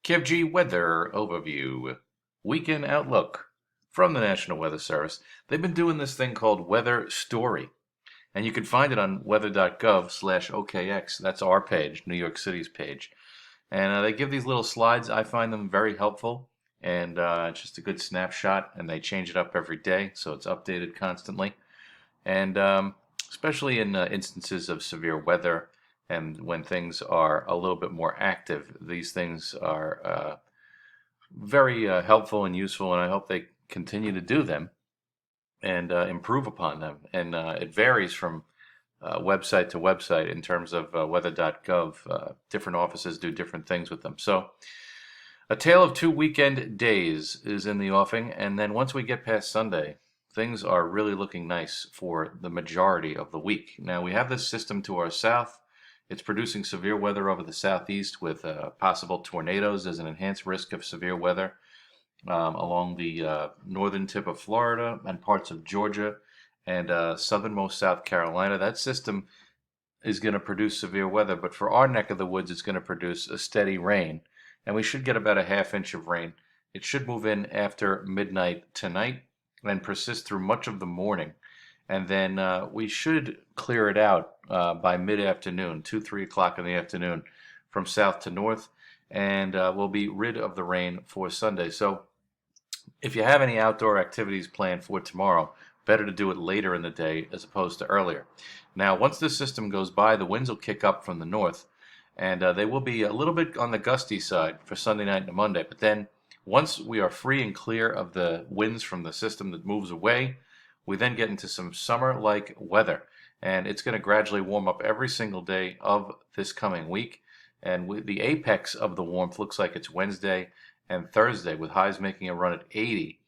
KevG Weather Overview. Weekend Outlook from the National Weather Service. They've been doing this thing called Weather Story, and you can find it on weather.gov/OKX. That's our page, New York City's page. And they give these little slides. I find them very helpful, and it's just a good snapshot, and they change it up every day, so it's updated constantly. And especially in instances of severe weather and when things are a little bit more active, these things are very helpful and useful, and I hope they continue to do them and improve upon them. And it varies from website to website in terms of weather.gov. Different offices do different things with them. So, a tale of two weekend days is in the offing, and then once we get past Sunday, things are really looking nice for the majority of the week. Now, we have this system to our south. It's producing severe weather over the southeast with possible tornadoes. There's an enhanced risk of severe weather along the northern tip of Florida and parts of Georgia and southernmost South Carolina. That system is going to produce severe weather, but for our neck of the woods, it's going to produce a steady rain, and we should get about a half inch of rain. It should move in after midnight tonight and persist through much of the morning. And then we should clear it out by mid-afternoon, 2, 3 o'clock in the afternoon, from south to north, and we'll be rid of the rain for Sunday. So if you have any outdoor activities planned for tomorrow, better to do it later in the day as opposed to earlier. Now, once this system goes by, the winds will kick up from the north, and they will be a little bit on the gusty side for Sunday night and Monday. But then once we are free and clear of the winds from the system that moves away, we then get into some summer-like weather, and it's going to gradually warm up every single day of this coming week. And the apex of the warmth looks like it's Wednesday and Thursday, with highs making a run at 80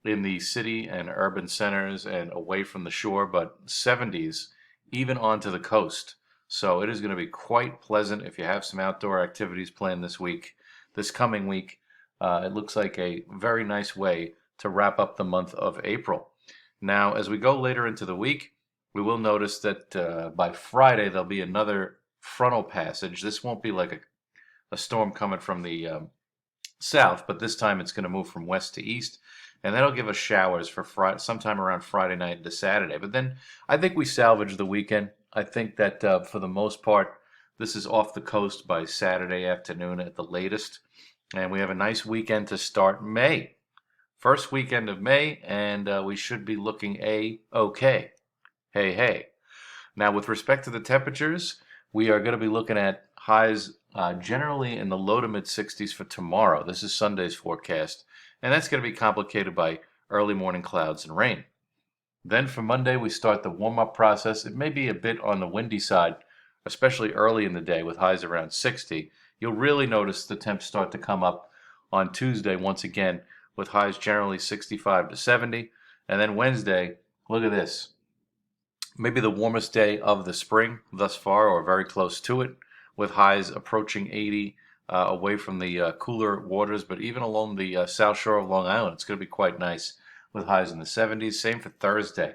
in the city and urban centers and away from the shore, but 70s even onto the coast. So it is going to be quite pleasant if you have some outdoor activities planned this coming week. It looks like a very nice way to wrap up the month of April. Now, as we go later into the week, we will notice that by Friday there'll be another frontal passage. This won't be like a storm coming from the south, but this time it's going to move from west to east, and that'll give us showers for Friday, sometime around Friday night to Saturday. But then I think we salvage the weekend. I think that for the most part, this is off the coast by Saturday afternoon at the latest, and we have a nice weekend to start May. First weekend of May, and we should be looking A-okay. Hey, hey. Now, with respect to the temperatures, we are going to be looking at highs generally in the low to mid 60s for tomorrow. This is Sunday's forecast, and that's going to be complicated by early morning clouds and rain. Then for Monday, we start the warm-up process. It may be a bit on the windy side, especially early in the day with highs around 60. You'll really notice the temps start to come up on Tuesday once again, with highs generally 65 to 70. And then Wednesday, look at this. Maybe the warmest day of the spring thus far, or very close to it, with highs approaching 80 away from the cooler waters. But even along the south shore of Long Island, it's going to be quite nice with highs in the 70s. Same for Thursday,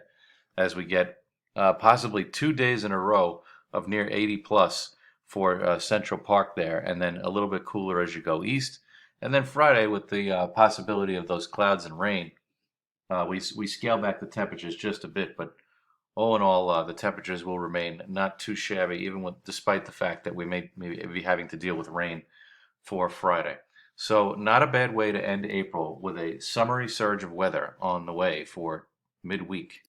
as we get possibly 2 days in a row of near 80 plus for Central Park there, and then a little bit cooler as you go east. And then Friday, with the possibility of those clouds and rain, we scale back the temperatures just a bit, but all in all, the temperatures will remain not too shabby, even despite the fact that we may be having to deal with rain for Friday. So not a bad way to end April with a summery surge of weather on the way for midweek.